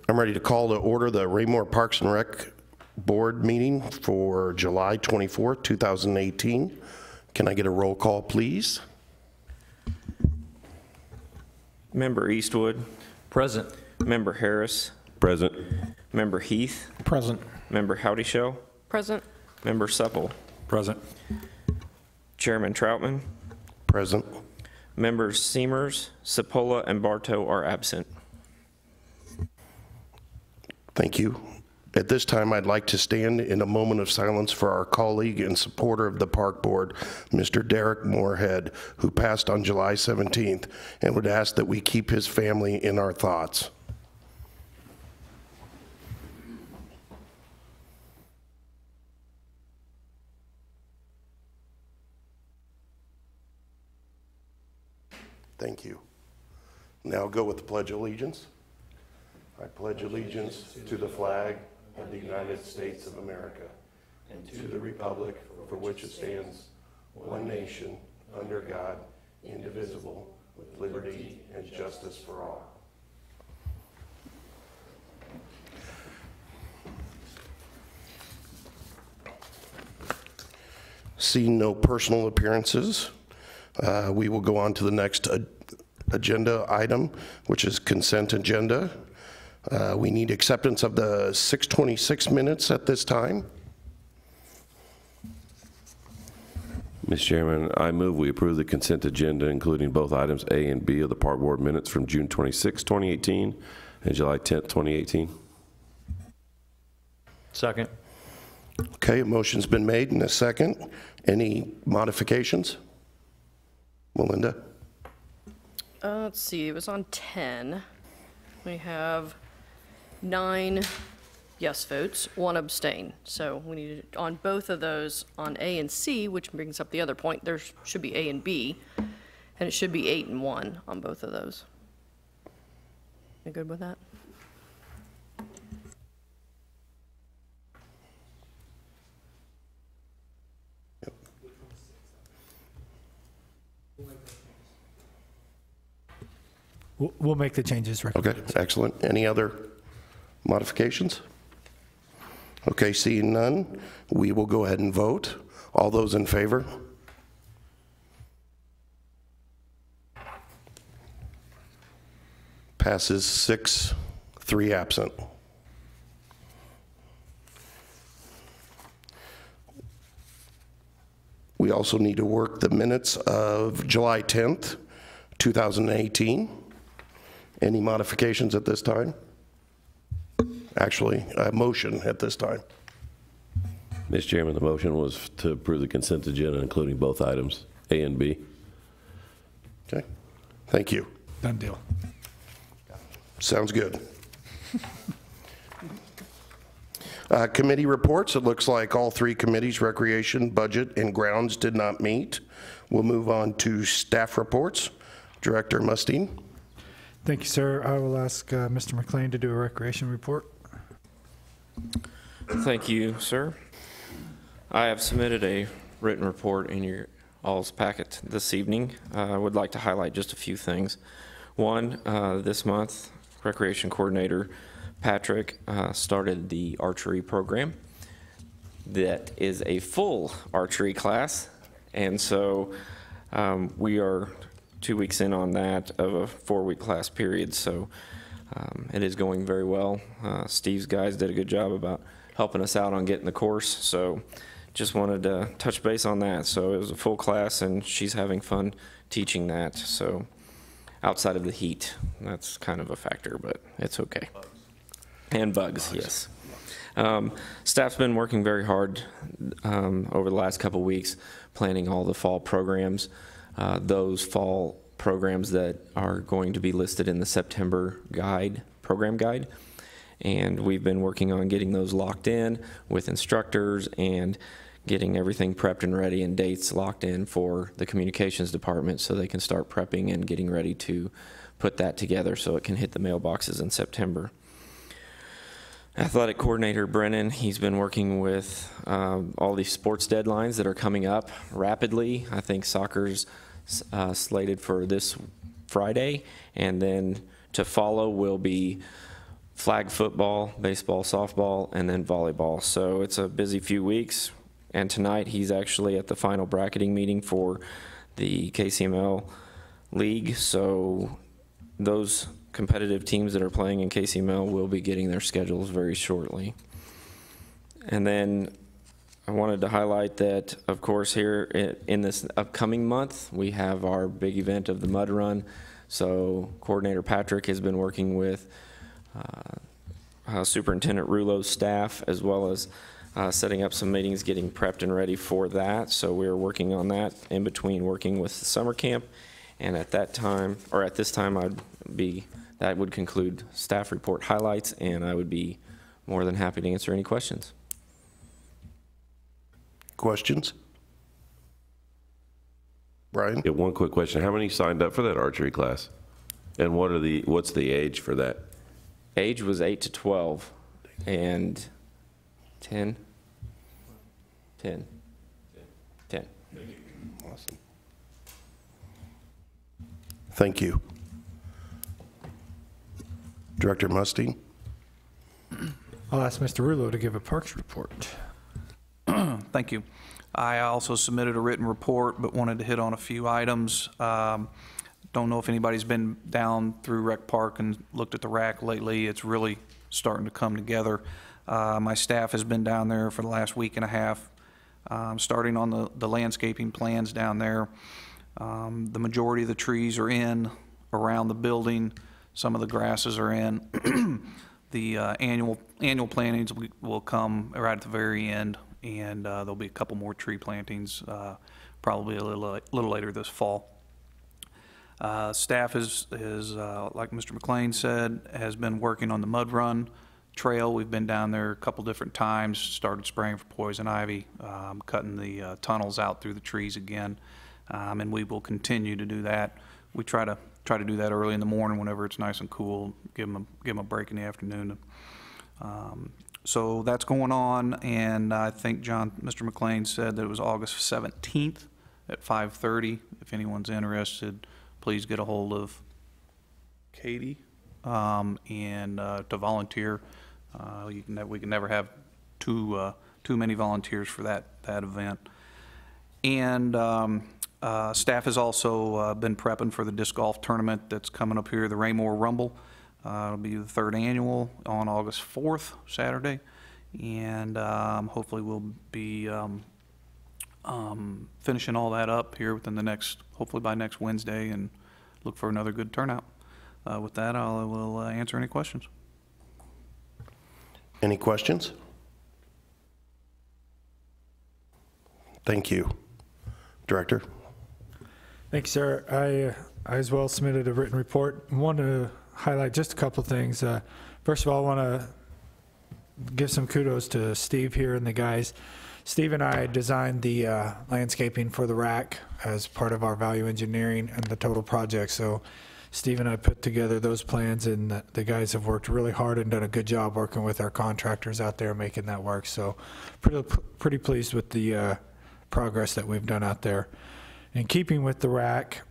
I'm ready to call to order the Raymore Parks and Rec Board meeting for July 24, 2018. Can I get a roll call, please? Member Eastwood. Present. Member Harris. Present. Member Heath. Present. Member Howdy-Show. Present. Member Supple. Present. Chairman Troutman. Present. Members Seamers, Cipolla, and Bartow are absent. Thank you. At this time, I'd like to stand in a moment of silence for our colleague and supporter of the Park Board, Mr. Derek Moorhead, who passed on July 17th, and would ask that we keep his family in our thoughts. Thank you. Now go with the Pledge of Allegiance. I pledge allegiance to the flag of the United States of America and to the republic for which it stands, one nation, under God, indivisible, with liberty and justice for all. Seeing no personal appearances, we will go on to the next agenda item, which is consent agenda. We need acceptance of the 6:26 minutes at this time. Mr. Chairman, I move we approve the consent agenda, including both items A and B of the Park Board minutes from June 26, 2018 and July 10th, 2018. Second. Okay, a motion's been made and a second. Any modifications? Melinda? Let's see, it was on 10. We have 9 yes votes, 1 abstain. So we need to, on both of those, on A and C, which brings up the other point, there should be A and B, and it should be 8 and 1 on both of those. You good with that? We'll make the changes. Okay, excellent. Any other modifications? Okay, seeing none, we will go ahead and vote. All those in favor? Passes 6, 3 absent. We also need to work the minutes of July 10th, 2018. Any modifications at this time? Actually, a motion at this time. Mr. Chairman, the motion was to approve the consent agenda, including both items, A and B. Okay, thank you. Done deal. Sounds good. Committee reports. It looks like all 3 committees, Recreation, Budget, and Grounds, did not meet. We'll move on to staff reports. Director Mustine. Thank you, sir. I will ask Mr. McLean to do a recreation report. Thank you, sir. I have submitted a written report in your all's packet this evening. I would like to highlight just a few things. One, this month, Recreation Coordinator Patrick started the archery program. That is a full archery class, and so we are 2 weeks in on that of a 4-week class period, so it is going very well. Steve's guys did a good job about helping us out on getting the course, so just wanted to touch base on that. So it was a full class, and she's having fun teaching that, so outside of the heat, that's kind of a factor, but it's okay. And bugs, yes. Staff's been working very hard over the last couple weeks, planning all the fall programs. Those fall programs that are going to be listed in the September program guide, and we've been working on getting those locked in with instructors and getting everything prepped and ready and dates locked in for the communications department so they can start prepping and getting ready to put that together so it can hit the mailboxes in September. Athletic coordinator Brennan, he's been working with all these sports deadlines that are coming up rapidly. I think soccer's slated for this Friday, and then to follow will be flag football, baseball, softball, and then volleyball. So it's a busy few weeks, and tonight he's actually at the final bracketing meeting for the KCML League, so those competitive teams that are playing in KCML will be getting their schedules very shortly. And then I wanted to highlight that, of course, here in this upcoming month, we have our big event of the Mud Run. So Coordinator Patrick has been working with Superintendent Rulo's staff, as well as setting up some meetings, getting prepped and ready for that. So we're working on that in between working with the summer camp. And at that time, or at this time, that would conclude staff report highlights, and I would be more than happy to answer any questions. Questions? Brian? Yeah, one quick question. How many signed up for that archery class? And what's the age for that? Age was 8 to 12, and 10. Awesome. Thank you. Director Mustieng? I'll ask Mr. Rulo to give a parks report. Thank you. I also submitted a written report, but wanted to hit on a few items. Don't know if anybody's been down through Rec Park and looked at the rack lately. It's really starting to come together. My staff has been down there for the last week and a half, starting on the landscaping plans down there. The majority of the trees are in around the building. Some of the grasses are in. The annual plantings will come right at the very end, and there'll be a couple more tree plantings probably a little later this fall. Staff is like Mr. McLean said, has been working on the Mud Run trail. We've been down there a couple different times, started spraying for poison ivy, cutting the tunnels out through the trees again, and we will continue to do that. We try to do that early in the morning whenever it's nice and cool, give them a break in the afternoon. So that's going on, and I think Mr. McLean said that it was August 17th at 5:30. If anyone's interested, please get a hold of Katie and to volunteer. We can never have too many volunteers for that event. And staff has also been prepping for the disc golf tournament that's coming up here, the Raymore Rumble. It'll be the 3rd annual on August 4th, Saturday, and hopefully we'll be finishing all that up here within hopefully by next Wednesday, and look for another good turnout. With that, I will answer any questions. Any questions? Thank you. Director? Thanks, sir. I as well submitted a written report. I want to highlight just a couple of things. First of all, I want to give some kudos to Steve here and the guys. Steve and I designed the landscaping for the rack as part of our value engineering and the total project. So Steve and I put together those plans, and the guys have worked really hard and done a good job working with our contractors out there making that work. So pretty pleased with the progress that we've done out there. In keeping with the rack,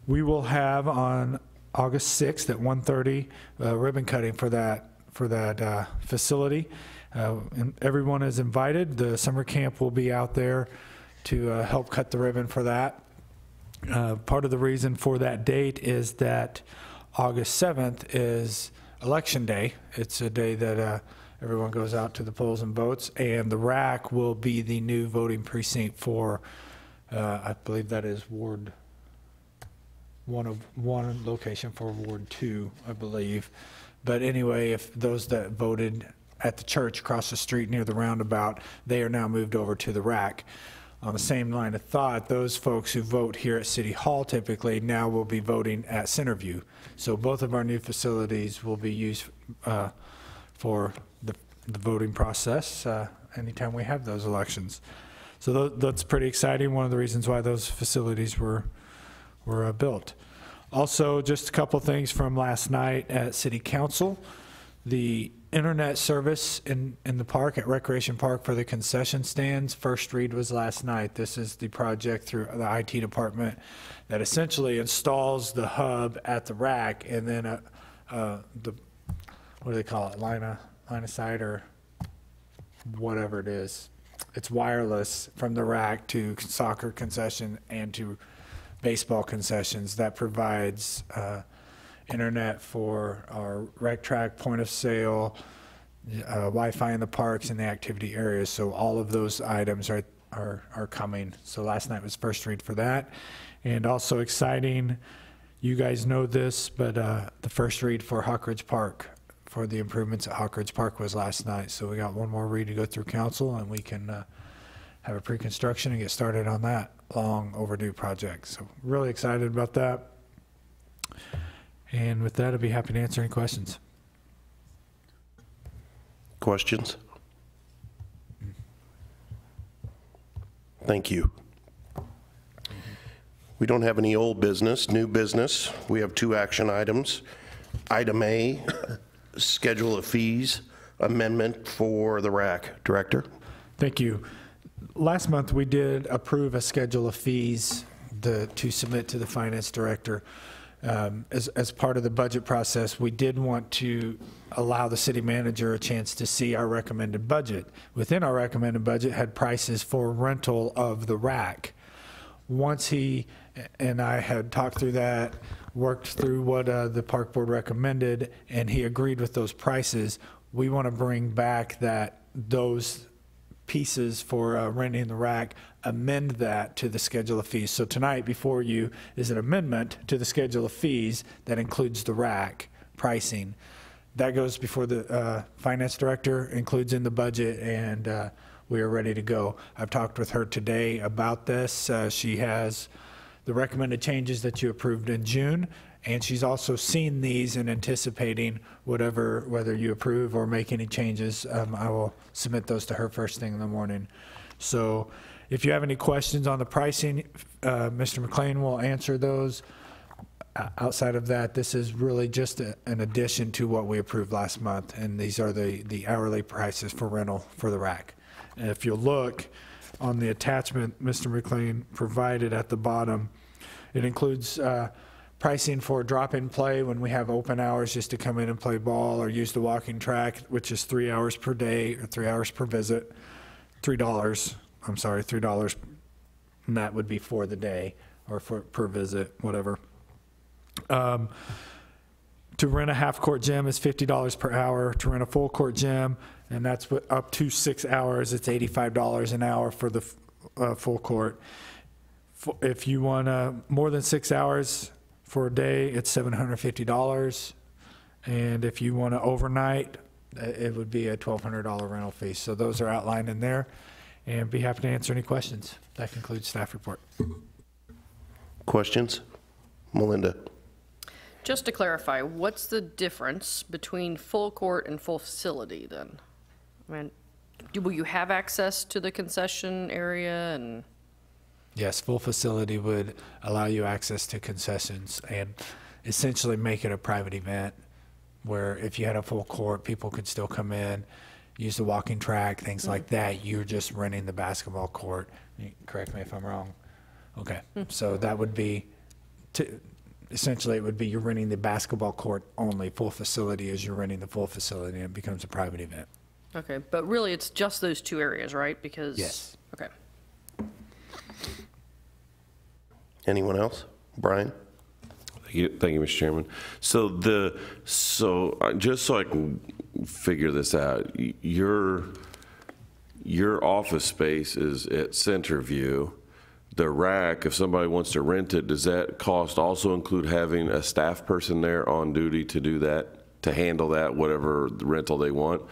we will have on August 6th at 1:30 ribbon cutting for that facility. And everyone is invited. The summer camp will be out there to help cut the ribbon for that. Part of the reason for that date is that August 7th is Election Day. It's a day that everyone goes out to the polls and votes, and the rack will be the new voting precinct for, I believe that is Ward one location for Ward 2, I believe. But anyway, if those that voted at the church across the street near the roundabout, they are now moved over to the rack. On the same line of thought, those folks who vote here at City Hall typically now will be voting at Centerview. So both of our new facilities will be used for the voting process anytime we have those elections. So that's pretty exciting. One of the reasons why those facilities were built. Also, just a couple things from last night at City Council. The internet service in the park, at Recreation Park, for the concession stands. First read was last night. This is the project through the IT department that essentially installs the hub at the rack, and then the, what do they call it, line of sight, or whatever it is. It's wireless from the rack to soccer concession and to baseball concessions. That provides internet for our rec track, point of sale, Wi-Fi in the parks and the activity areas. So all of those items are coming. So last night was first read for that. And also exciting, you guys know this, but the first read for Hawk Ridge Park, for the improvements at Hawk Ridge Park, was last night. So we got one more read to go through council, and we can have a pre-construction and get started on that long overdue project. So really excited about that. And with that, I'd be happy to answer any questions. Questions? Thank you. We don't have any old business, new business. We have 2 action items. Item A, schedule of fees amendment for the rack. Director? Thank you. Last month, we did approve a schedule of fees to submit to the finance director. As part of the budget process, we did want to allow the city manager a chance to see our recommended budget. Within our recommended budget had prices for rental of the rack. Once he and I had talked through that, worked through what the park board recommended, and he agreed with those prices, we want to bring back those pieces for renting the rack, amend that to the schedule of fees. So tonight before you is an amendment to the schedule of fees that includes the rack pricing. That goes before the finance director, includes in the budget, and we are ready to go. I've talked with her today about this. She has the recommended changes that you approved in June, and she's also seen these and anticipating whether you approve or make any changes. I will submit those to her first thing in the morning. So if you have any questions on the pricing, Mr. McLean will answer those. Outside of that, this is really just an addition to what we approved last month, and these are the hourly prices for rental for the rack. And if you look on the attachment Mr. McLean provided at the bottom, it includes pricing for drop-in play when we have open hours just to come in and play ball or use the walking track, which is 3 hours per day or 3 hours per visit. $3, and that would be for the day or per visit, whatever. To rent a half-court gym is $50 per hour. To rent a full-court gym, and that's up to 6 hours, it's $85 an hour for the full court. If you want more than 6 hours for a day, it's $750. And if you want to overnight, it would be a $1,200 rental fee. So those are outlined in there, and be happy to answer any questions. That concludes staff report. Questions? Melinda? Just to clarify, what's the difference between full court and full facility then? I mean, will you have access to the concession area and? Yes, full facility would allow you access to concessions and essentially make it a private event where if you had a full court, people could still come in, use the walking track, things like that. You're just renting the basketball court. Correct me if I'm wrong. Okay, so that would be, essentially it would be you're renting the basketball court only. Full facility is you're renting the full facility, and it becomes a private event. Okay, but really it's just those 2 areas, right? Because. Yes. Okay. Anyone else? Brian? Thank you, Mr. Chairman. So just so I can figure this out, your office space is at Centerview. The rack, if somebody wants to rent it, does that cost also include having a staff person there on duty to do that, to handle that, whatever rental they want?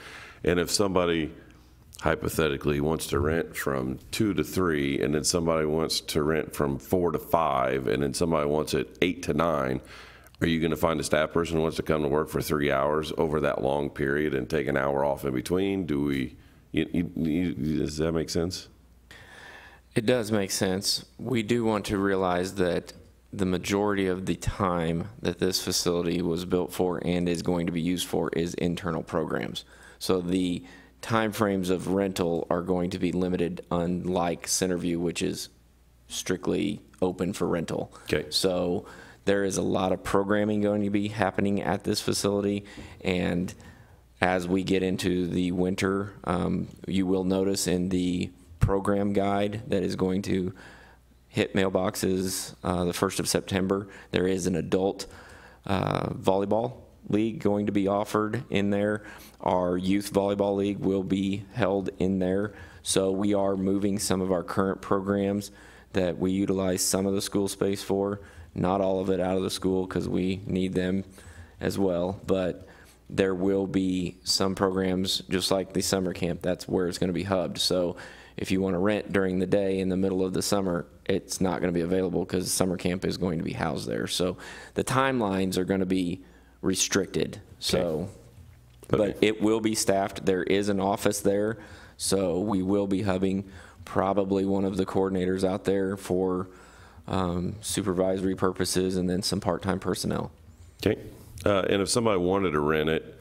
And if somebody hypothetically wants to rent from 2 to 3, and then somebody wants to rent from 4 to 5, and then somebody wants it 8 to 9, are you going to find a staff person who wants to come to work for 3 hours over that long period and take an hour off in between? Does that make sense? It does make sense. We do want to realize that the majority of the time that this facility was built for and is going to be used for is internal programs. So the timeframes of rental are going to be limited, unlike Centerview, which is strictly open for rental. Okay. So there is a lot of programming going to be happening at this facility, and as we get into the winter, you will notice in the program guide that is going to hit mailboxes the 1st of September, there is an adult volleyball league going to be offered in there. Our youth volleyball league will be held in there. So we are moving some of our current programs that we utilize some of the school space for, not all of it out of the school because we need them as well. But there will be some programs, just like the summer camp, that's where it's going to be hubbed. So if you want to rent during the day in the middle of the summer, it's not going to be available because summer camp is going to be housed there. So the timelines are going to be restricted. So, but it will be staffed. There is an office there, so we will be hubbing probably one of the coordinators out there for supervisory purposes, and then some part-time personnel. Okay. And if somebody wanted to rent it,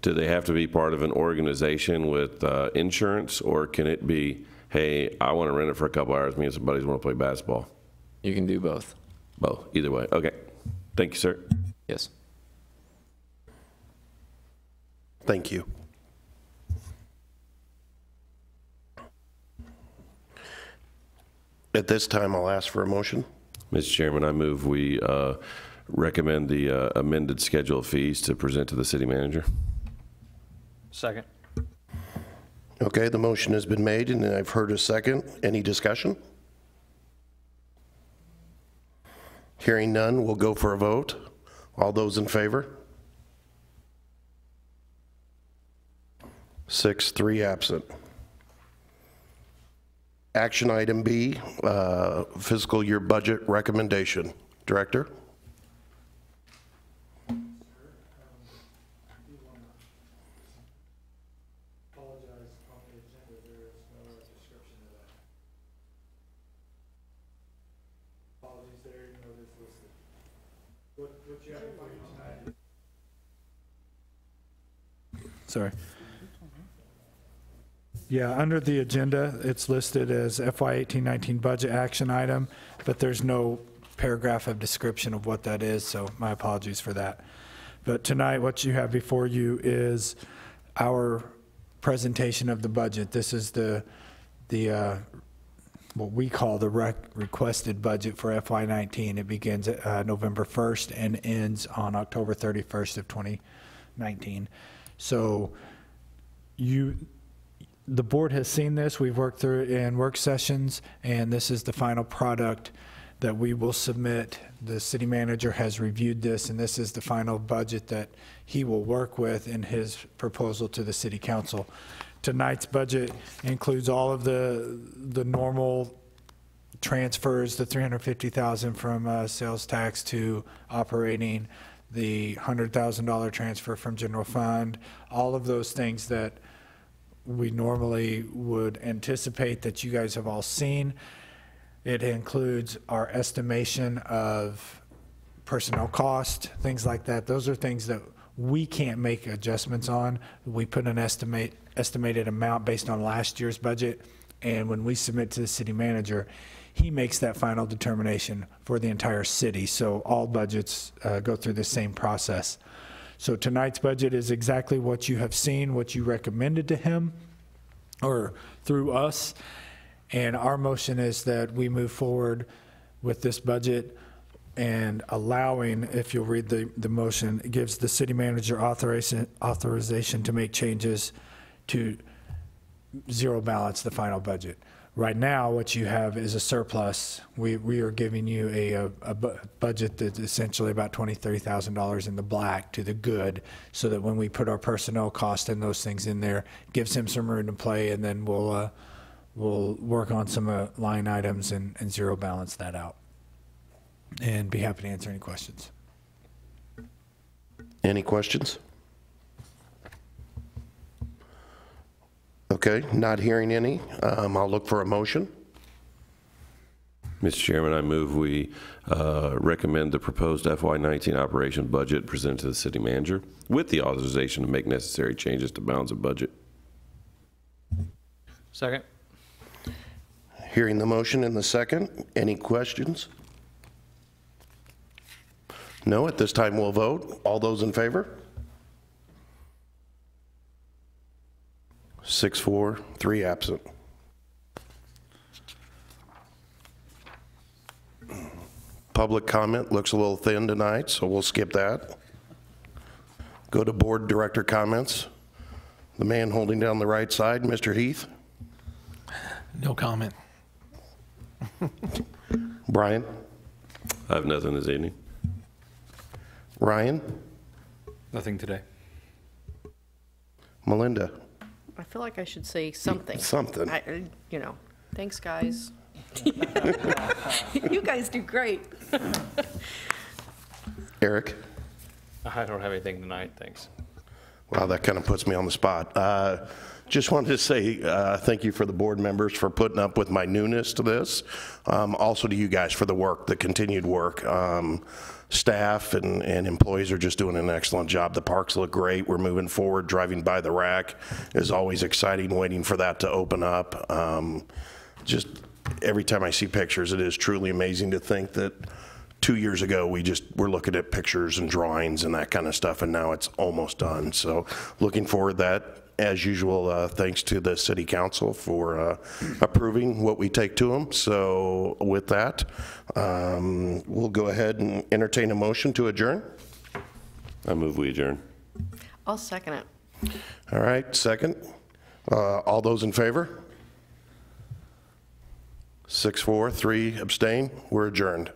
do they have to be part of an organization with insurance, or can it be, hey, I want to rent it for a couple hours, me and some buddies want to play basketball? You can do both. Both, either way. Okay. Thank you, sir. Yes. Thank you. At this time, I'll ask for a motion. Mr. Chairman, I move we recommend the amended schedule of fees to present to the city manager. Second. Okay, the motion has been made, and I've heard a second. Any discussion? Hearing none, we'll go for a vote. All those in favor? 6, 3 absent. Action item B, fiscal year budget recommendation. Director? Sorry. Yeah, under the agenda, it's listed as FY 18-19 budget action item, but there's no paragraph of description of what that is, so my apologies for that. But tonight, what you have before you is our presentation of the budget. This is the what we call the requested budget for FY19. It begins November 1st and ends on October 31st of 2019. So the board has seen this. We've worked through it in work sessions, and this is the final product that we will submit. The city manager has reviewed this, and this is the final budget that he will work with in his proposal to the city council. Tonight's budget includes all of the normal transfers, the $350,000 from sales tax to operating, the $100,000 transfer from general fund, all of those things that we normally would anticipate that you guys have all seen. It includes our estimation of personnel cost, things like that. Those are things that we can't make adjustments on. We put an estimated amount based on last year's budget, and when we submit to the city manager, he makes that final determination for the entire city. So all budgets go through the same process. So tonight's budget is exactly what you have seen, what you recommended to him or through us. And our motion is that we move forward with this budget and allowing, if you'll read the motion, it gives the city manager authorization to make changes to zero balance the final budget. Right now, what you have is a surplus. We are giving you a budget that's essentially about $20,000, $30,000 in the black to the good, so that when we put our personnel cost and those things in there, gives him some room to play, and then we'll work on some line items and zero balance that out. And be happy to answer any questions. Any questions? Okay, not hearing any. I'll look for a motion. Mr. Chairman, I move we recommend the proposed FY19 operation budget presented to the city manager with the authorization to make necessary changes to balance of budget. Second. Hearing the motion in the second, any questions? No, at this time we'll vote. All those in favor? 6-4, 3 absent. Public comment looks a little thin tonight, so we'll skip that. Go to board director comments. The man holding down the right side, Mr. Heath. No comment. Brian? I have nothing this evening. Ryan? Nothing today. Melinda? I feel like I should say something. Something. You know, thanks, guys. You guys do great. Eric? I don't have anything tonight, thanks. Wow, that kind of puts me on the spot. Just wanted to say thank you for the board members for putting up with my newness to this. Also to you guys for the work, the continued work. Staff and employees are just doing an excellent job. The parks look great. We're moving forward. Driving by the rack is always exciting, waiting for that to open up. Just every time I see pictures, it is truly amazing to think that 2 years ago, we're looking at pictures and drawings and that kind of stuff, and now it's almost done. So looking forward to that. As usual, thanks to the city council for approving what we take to them. So with that, we'll go ahead and entertain a motion to adjourn. I move we adjourn. I'll second it. All right, second. All those in favor? 6-4, 3 abstain. We're adjourned.